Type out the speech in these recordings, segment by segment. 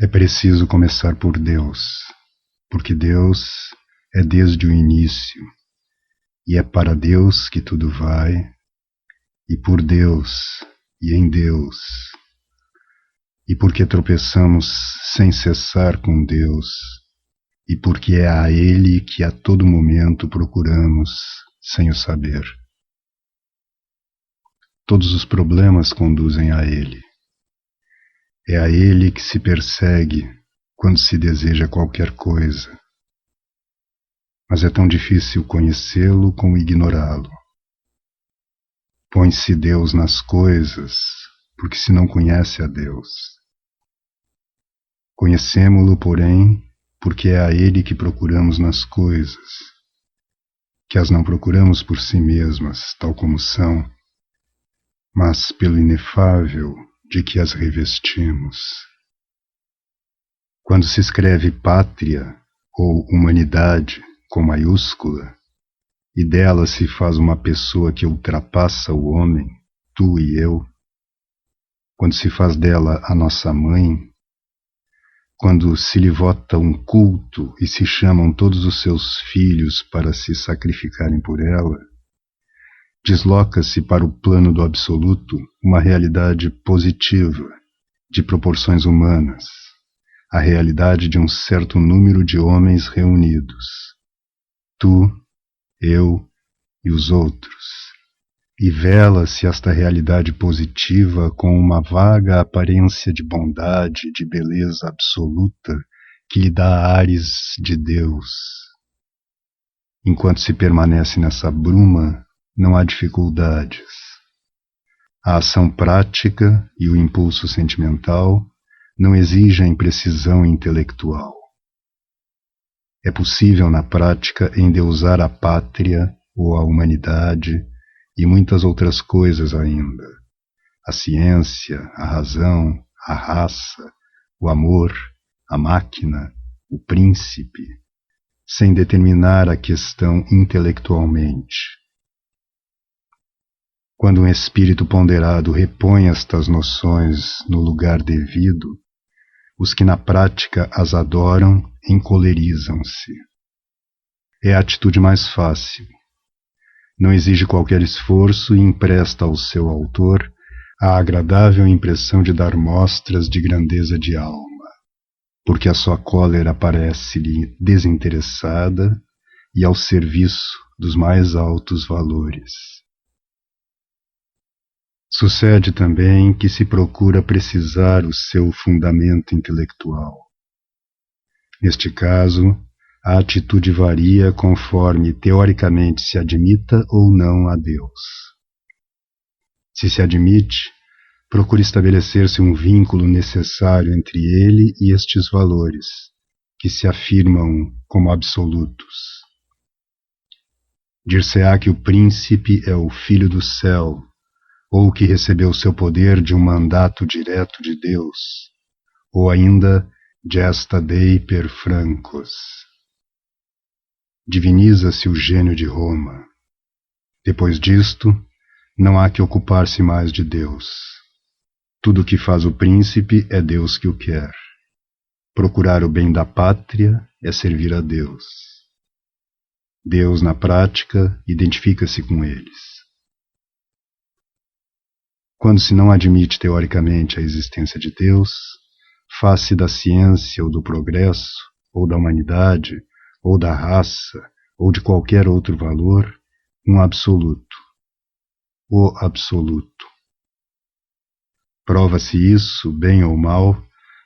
É preciso começar por Deus, porque Deus é desde o início, e é para Deus que tudo vai, e por Deus, e em Deus. E porque tropeçamos sem cessar com Deus, e porque é a Ele que a todo momento procuramos sem o saber. Todos os problemas conduzem a Ele. É a Ele que se persegue quando se deseja qualquer coisa. Mas é tão difícil conhecê-lo como ignorá-lo. Põe-se Deus nas coisas, porque se não conhece a Deus. Conhecemo-lo, porém, porque é a Ele que procuramos nas coisas, que as não procuramos por si mesmas, tal como são, mas pelo inefável de que as revestimos. Quando se escreve pátria ou humanidade com maiúscula, e dela se faz uma pessoa que ultrapassa o homem, tu e eu, quando se faz dela a nossa mãe, quando se lhe vota um culto e se chamam todos os seus filhos para se sacrificarem por ela, desloca-se para o plano do absoluto uma realidade positiva, de proporções humanas, a realidade de um certo número de homens reunidos, tu, eu e os outros, e vela-se esta realidade positiva com uma vaga aparência de bondade, de beleza absoluta, que lhe dá ares de Deus. Enquanto se permanece nessa bruma, não há dificuldades. A ação prática e o impulso sentimental não exigem precisão intelectual. É possível na prática endeusar a pátria ou a humanidade e muitas outras coisas ainda. A ciência, a razão, a raça, o amor, a máquina, o príncipe, sem determinar a questão intelectualmente. Quando um espírito ponderado repõe estas noções no lugar devido, os que na prática as adoram encolerizam-se. É a atitude mais fácil. Não exige qualquer esforço e empresta ao seu autor a agradável impressão de dar mostras de grandeza de alma, porque a sua cólera parece-lhe desinteressada e ao serviço dos mais altos valores. Sucede também que se procura precisar o seu fundamento intelectual. Neste caso, a atitude varia conforme teoricamente se admita ou não a Deus. Se se admite, procura estabelecer-se um vínculo necessário entre ele e estes valores, que se afirmam como absolutos. Dir-se-á que o príncipe é o filho do céu, ou que recebeu seu poder de um mandato direto de Deus, ou ainda gesta Dei per francos. Diviniza-se o gênio de Roma. Depois disto, não há que ocupar-se mais de Deus. Tudo o que faz o príncipe é Deus que o quer. Procurar o bem da pátria é servir a Deus. Deus, na prática, identifica-se com eles. Quando se não admite teoricamente a existência de Deus, faz-se da ciência ou do progresso, ou da humanidade, ou da raça, ou de qualquer outro valor, um absoluto. O absoluto. Prova-se isso, bem ou mal,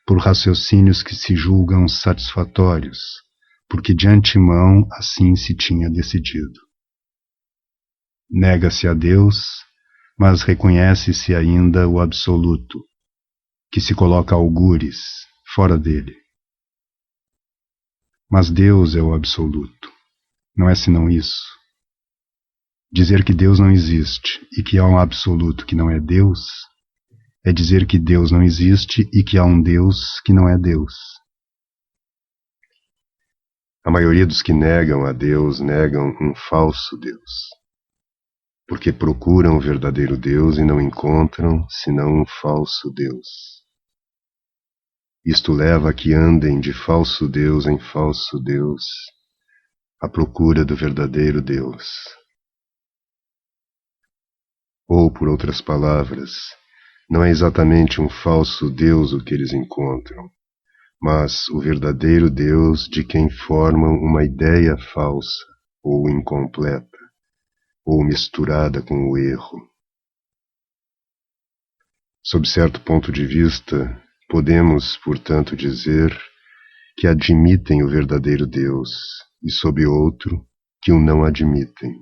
por raciocínios que se julgam satisfatórios, porque de antemão assim se tinha decidido. Nega-se a Deus, mas reconhece-se ainda o absoluto, que se coloca algures, fora dele. Mas Deus é o absoluto, não é senão isso. Dizer que Deus não existe e que há um absoluto que não é Deus, é dizer que Deus não existe e que há um Deus que não é Deus. A maioria dos que negam a Deus negam um falso Deus, porque procuram o verdadeiro Deus e não encontram senão um falso Deus. Isto leva a que andem de falso Deus em falso Deus, à procura do verdadeiro Deus. Ou, por outras palavras, não é exatamente um falso Deus o que eles encontram, mas o verdadeiro Deus de quem formam uma ideia falsa, ou incompleta, ou misturada com o erro. Sob certo ponto de vista, podemos, portanto, dizer que admitem o verdadeiro Deus, e sob outro, que o não admitem.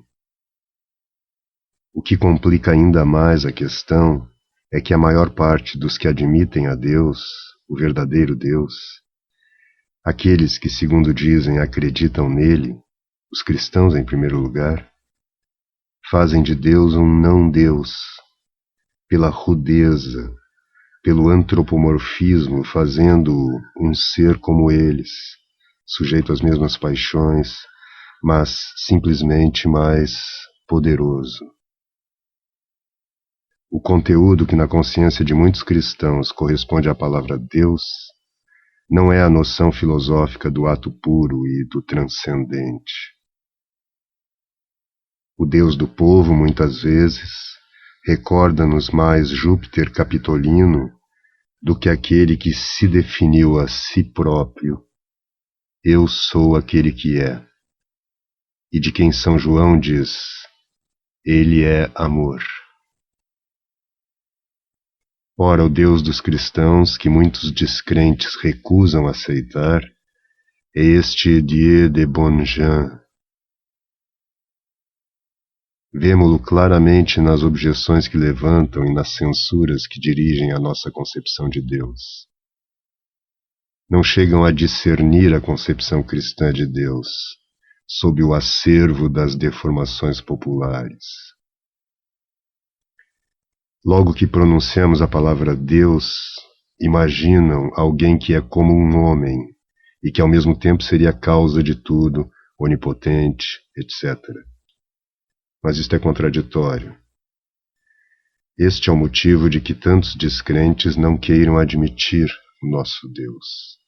O que complica ainda mais a questão é que a maior parte dos que admitem a Deus, o verdadeiro Deus, aqueles que, segundo dizem, acreditam nele, os cristãos em primeiro lugar, fazem de Deus um não-Deus, pela rudeza, pelo antropomorfismo, fazendo-o um ser como eles, sujeito às mesmas paixões, mas simplesmente mais poderoso. O conteúdo que na consciência de muitos cristãos corresponde à palavra Deus não é a noção filosófica do ato puro e do transcendente. O Deus do povo, muitas vezes, recorda-nos mais Júpiter capitolino do que aquele que se definiu a si próprio: eu sou aquele que é, e de quem São João diz: ele é amor. Ora, o Deus dos cristãos, que muitos descrentes recusam aceitar, é este Dieu de bonnes gens. Vemo-lo claramente nas objeções que levantam e nas censuras que dirigem a nossa concepção de Deus. Não chegam a discernir a concepção cristã de Deus, sob o acervo das deformações populares. Logo que pronunciamos a palavra Deus, imaginam alguém que é como um homem e que ao mesmo tempo seria a causa de tudo, onipotente, etc. Mas isto é contraditório. Este é o motivo de que tantos descrentes não queiram admitir o nosso Deus.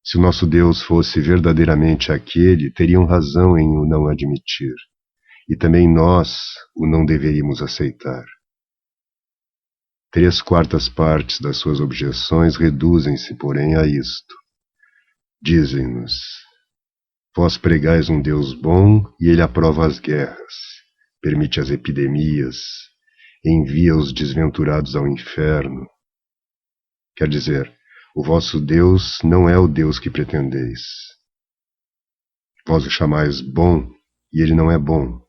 Se o nosso Deus fosse verdadeiramente aquele, teriam razão em o não admitir, e também nós o não deveríamos aceitar. 3/4 partes das suas objeções reduzem-se, porém, a isto. Dizem-nos: vós pregais um Deus bom e ele aprova as guerras, permite as epidemias, envia os desventurados ao inferno. Quer dizer, o vosso Deus não é o Deus que pretendeis. Vós o chamais bom e ele não é bom.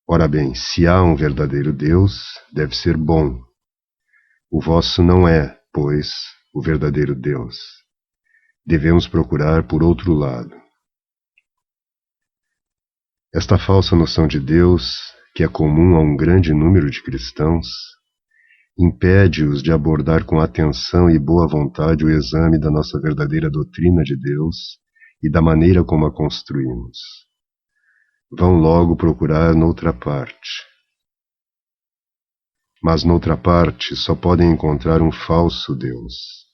Ora bem, se há um verdadeiro Deus, deve ser bom. O vosso não é, pois, o verdadeiro Deus. Devemos procurar por outro lado. Esta falsa noção de Deus, que é comum a um grande número de cristãos, impede-os de abordar com atenção e boa vontade o exame da nossa verdadeira doutrina de Deus e da maneira como a construímos. Vão logo procurar noutra parte. Mas noutra parte só podem encontrar um falso Deus.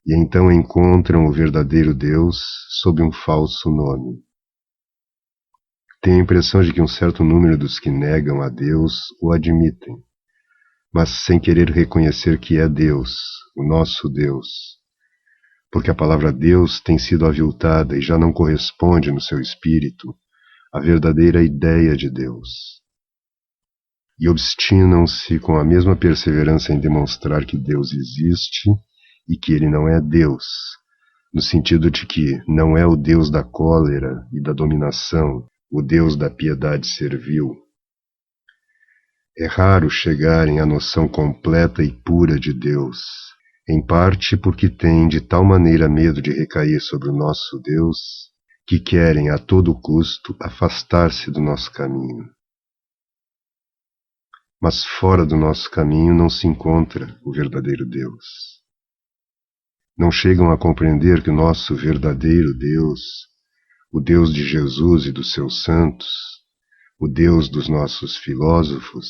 E então encontram o verdadeiro Deus sob um falso nome. Tenho a impressão de que um certo número dos que negam a Deus o admitem, mas sem querer reconhecer que é Deus, o nosso Deus, porque a palavra Deus tem sido aviltada e já não corresponde no seu espírito à verdadeira ideia de Deus. E obstinam-se com a mesma perseverança em demonstrar que Deus existe e que ele não é Deus, no sentido de que não é o Deus da cólera e da dominação, o Deus da piedade servil. É raro chegarem à noção completa e pura de Deus, em parte porque têm de tal maneira medo de recair sobre o nosso Deus, que querem a todo custo afastar-se do nosso caminho. Mas fora do nosso caminho não se encontra o verdadeiro Deus. Não chegam a compreender que o nosso verdadeiro Deus, o Deus de Jesus e dos seus santos, o Deus dos nossos filósofos,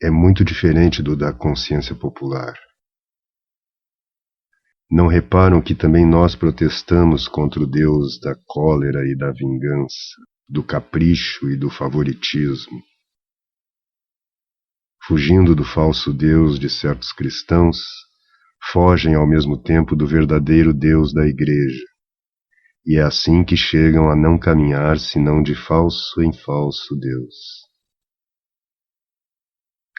é muito diferente do da consciência popular. Não reparam que também nós protestamos contra o Deus da cólera e da vingança, do capricho e do favoritismo? Fugindo do falso Deus de certos cristãos, fogem ao mesmo tempo do verdadeiro Deus da Igreja, e é assim que chegam a não caminhar senão de falso em falso Deus.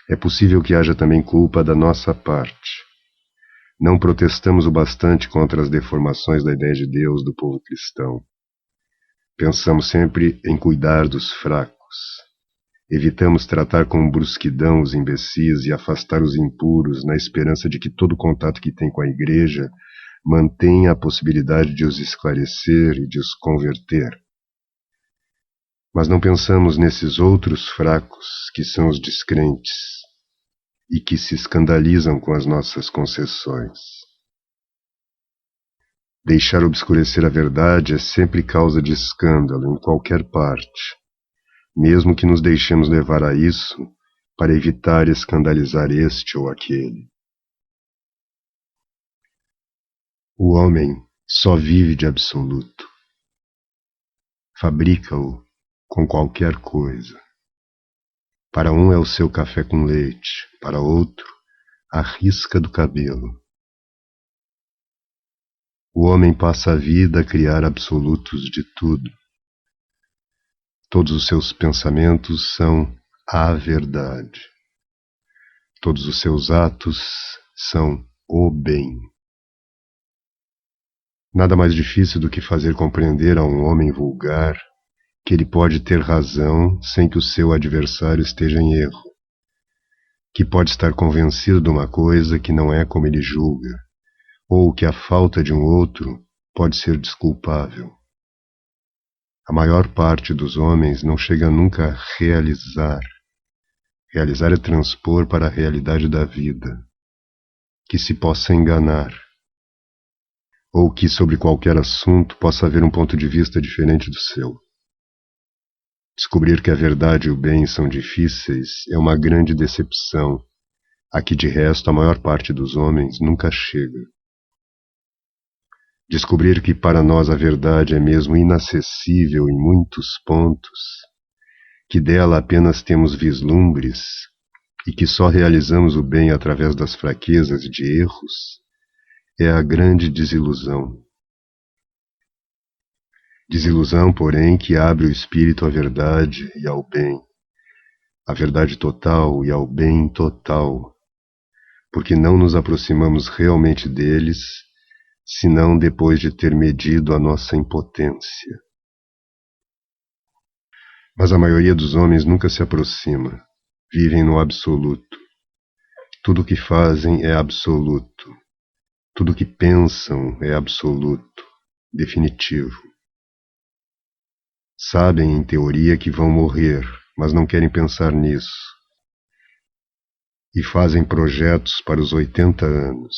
É possível que haja também culpa da nossa parte. Não protestamos o bastante contra as deformações da ideia de Deus do povo cristão. Pensamos sempre em cuidar dos fracos. Evitamos tratar com brusquidão os imbecis e afastar os impuros na esperança de que todo contato que tem com a Igreja mantenha a possibilidade de os esclarecer e de os converter. Mas não pensamos nesses outros fracos que são os descrentes e que se escandalizam com as nossas concessões. Deixar obscurecer a verdade é sempre causa de escândalo em qualquer parte, mesmo que nos deixemos levar a isso para evitar escandalizar este ou aquele. O homem só vive de absoluto. Fabrica-o com qualquer coisa. Para um é o seu café com leite, para outro, a risca do cabelo. O homem passa a vida a criar absolutos de tudo. Todos os seus pensamentos são a verdade. Todos os seus atos são o bem. Nada mais difícil do que fazer compreender a um homem vulgar que ele pode ter razão sem que o seu adversário esteja em erro, que pode estar convencido de uma coisa que não é como ele julga, ou que a falta de um outro pode ser desculpável. A maior parte dos homens não chega nunca a realizar. Realizar é transpor para a realidade da vida, que se possa enganar, ou que sobre qualquer assunto possa haver um ponto de vista diferente do seu. Descobrir que a verdade e o bem são difíceis é uma grande decepção, a que de resto a maior parte dos homens nunca chega. Descobrir que para nós a verdade é mesmo inacessível em muitos pontos, que dela apenas temos vislumbres e que só realizamos o bem através das fraquezas e de erros, é a grande desilusão. Desilusão, porém, que abre o espírito à verdade e ao bem, à verdade total e ao bem total, porque não nos aproximamos realmente deles, senão depois de ter medido a nossa impotência. Mas a maioria dos homens nunca se aproxima, vivem no absoluto. Tudo o que fazem é absoluto. Tudo o que pensam é absoluto, definitivo. Sabem, em teoria, que vão morrer, mas não querem pensar nisso. E fazem projetos para os 80 anos.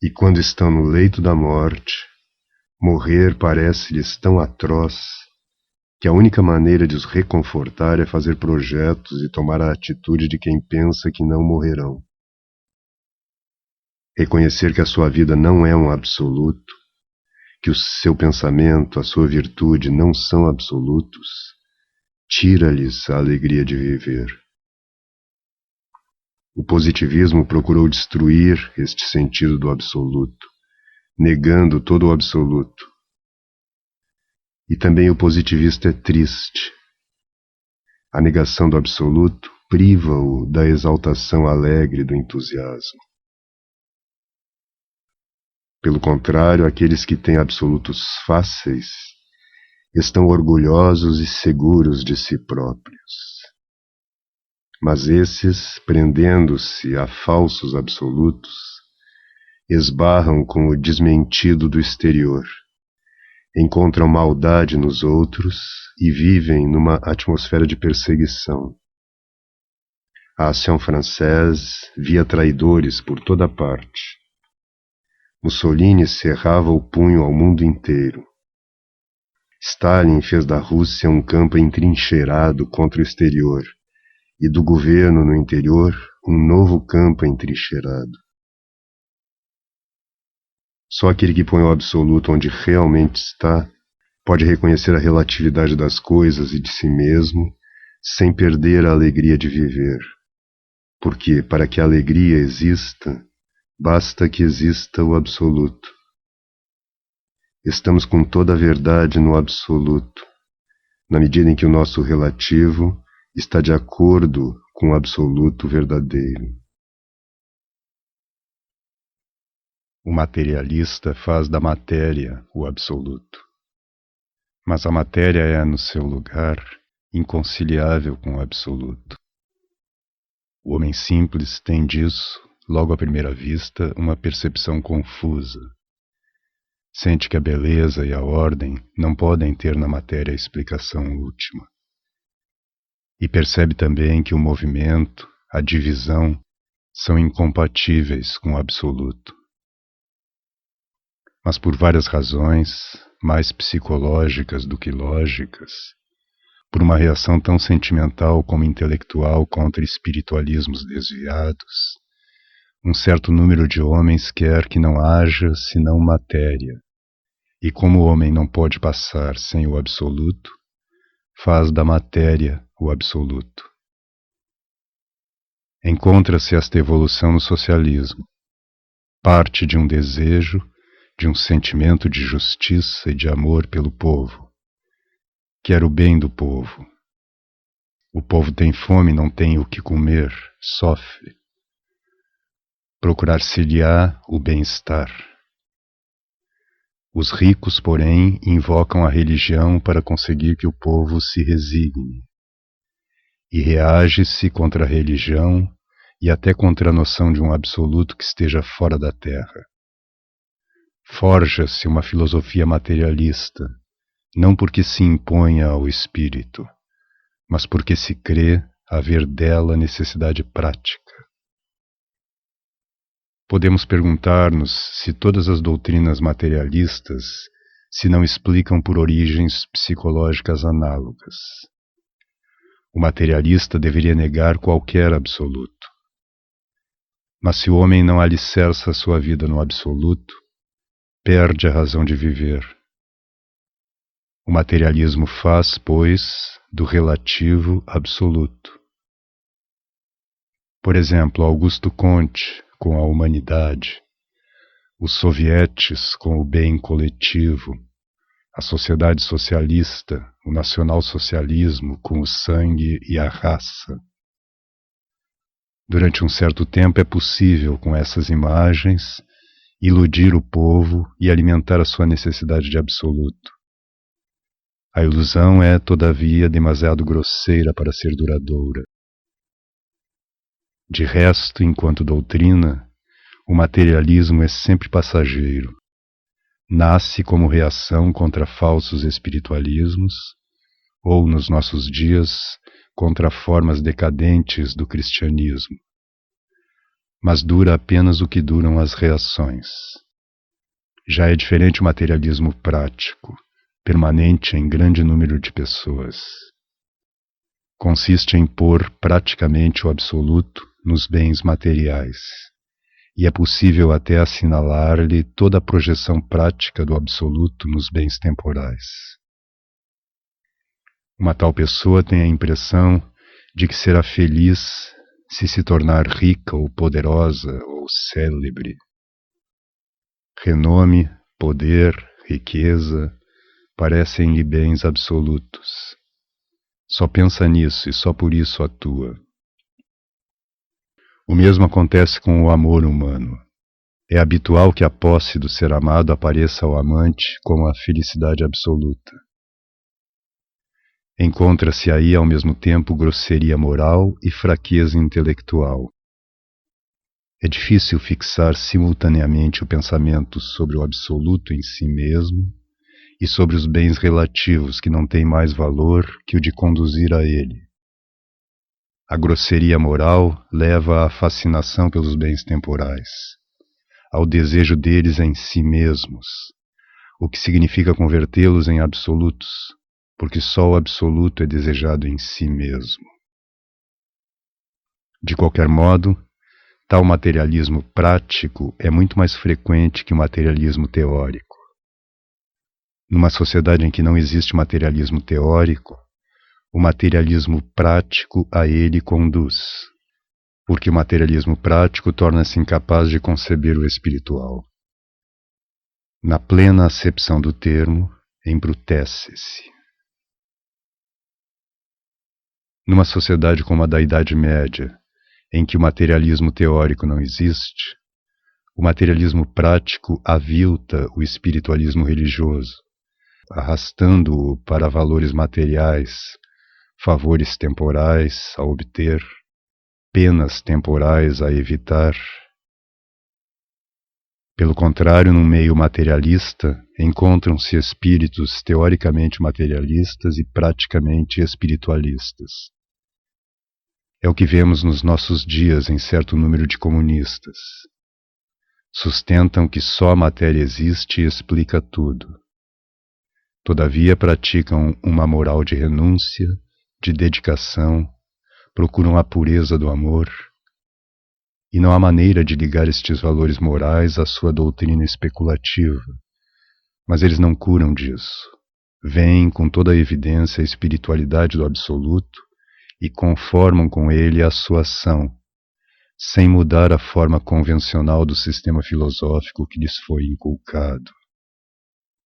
E quando estão no leito da morte, morrer parece-lhes tão atroz que a única maneira de os reconfortar é fazer projetos e tomar a atitude de quem pensa que não morrerão. Reconhecer que a sua vida não é um absoluto, que o seu pensamento, a sua virtude não são absolutos, tira-lhes a alegria de viver. O positivismo procurou destruir este sentido do absoluto, negando todo o absoluto. E também o positivista é triste. A negação do absoluto priva-o da exaltação alegre do entusiasmo. Pelo contrário, aqueles que têm absolutos fáceis estão orgulhosos e seguros de si próprios. Mas esses, prendendo-se a falsos absolutos, esbarram com o desmentido do exterior, encontram maldade nos outros e vivem numa atmosfera de perseguição. A Ação Française via traidores por toda parte. Mussolini cerrava o punho ao mundo inteiro. Stalin fez da Rússia um campo entrincheirado contra o exterior e do governo no interior um novo campo entrincheirado. Só aquele que põe o absoluto onde realmente está pode reconhecer a relatividade das coisas e de si mesmo sem perder a alegria de viver. Porque, para que a alegria exista, basta que exista o absoluto. Estamos com toda a verdade no absoluto, na medida em que o nosso relativo está de acordo com o absoluto verdadeiro. O materialista faz da matéria o absoluto. Mas a matéria é, no seu lugar, inconciliável com o absoluto. O homem simples tem disso, logo à primeira vista, uma percepção confusa. Sente que a beleza e a ordem não podem ter na matéria a explicação última. E percebe também que o movimento, a divisão, são incompatíveis com o absoluto. Mas por várias razões, mais psicológicas do que lógicas, por uma reação tão sentimental como intelectual contra espiritualismos desviados, um certo número de homens quer que não haja senão matéria, e como o homem não pode passar sem o absoluto, faz da matéria o absoluto. Encontra-se esta evolução no socialismo. Parte de um desejo, de um sentimento de justiça e de amor pelo povo. Quer o bem do povo. O povo tem fome, não tem o que comer, sofre. Procurar-se-lhe-á o bem-estar. Os ricos, porém, invocam a religião para conseguir que o povo se resigne. E reage-se contra a religião e até contra a noção de um absoluto que esteja fora da terra. Forja-se uma filosofia materialista, não porque se imponha ao espírito, mas porque se crê haver dela necessidade prática. Podemos perguntar-nos se todas as doutrinas materialistas se não explicam por origens psicológicas análogas. O materialista deveria negar qualquer absoluto. Mas se o homem não alicerça sua vida no absoluto, perde a razão de viver. O materialismo faz, pois, do relativo absoluto. Por exemplo, Augusto Comte com a humanidade, os sovietes com o bem coletivo, a sociedade socialista, o nacionalsocialismo com o sangue e a raça. Durante um certo tempo é possível, com essas imagens, iludir o povo e alimentar a sua necessidade de absoluto. A ilusão é, todavia, demasiado grosseira para ser duradoura. De resto, enquanto doutrina, o materialismo é sempre passageiro. Nasce como reação contra falsos espiritualismos, ou, nos nossos dias, contra formas decadentes do cristianismo. Mas dura apenas o que duram as reações. Já é diferente o materialismo prático, permanente em grande número de pessoas. Consiste em pôr praticamente o absoluto nos bens materiais, e é possível até assinalar-lhe toda a projeção prática do absoluto nos bens temporais. Uma tal pessoa tem a impressão de que será feliz se tornar rica ou poderosa ou célebre. Renome, poder, riqueza parecem-lhe bens absolutos. Só pensa nisso e só por isso atua. O mesmo acontece com o amor humano. É habitual que a posse do ser amado apareça ao amante como a felicidade absoluta. Encontra-se aí ao mesmo tempo grosseria moral e fraqueza intelectual. É difícil fixar simultaneamente o pensamento sobre o absoluto em si mesmo e sobre os bens relativos que não têm mais valor que o de conduzir a ele. A grosseria moral leva à fascinação pelos bens temporais, ao desejo deles em si mesmos, o que significa convertê-los em absolutos, porque só o absoluto é desejado em si mesmo. De qualquer modo, tal materialismo prático é muito mais frequente que o materialismo teórico. Numa sociedade em que não existe materialismo teórico, o materialismo prático a ele conduz, porque o materialismo prático torna-se incapaz de conceber o espiritual. Na plena acepção do termo, embrutece-se. Numa sociedade como a da Idade Média, em que o materialismo teórico não existe, o materialismo prático avilta o espiritualismo religioso, arrastando-o para valores materiais, favores temporais a obter, penas temporais a evitar. Pelo contrário, no meio materialista, encontram-se espíritos teoricamente materialistas e praticamente espiritualistas. É o que vemos nos nossos dias em certo número de comunistas. Sustentam que só a matéria existe e explica tudo. Todavia praticam uma moral de renúncia, de dedicação, procuram a pureza do amor, e não há maneira de ligar estes valores morais à sua doutrina especulativa. Mas eles não curam disso. Veem com toda a evidência a espiritualidade do absoluto e conformam com ele a sua ação, sem mudar a forma convencional do sistema filosófico que lhes foi inculcado.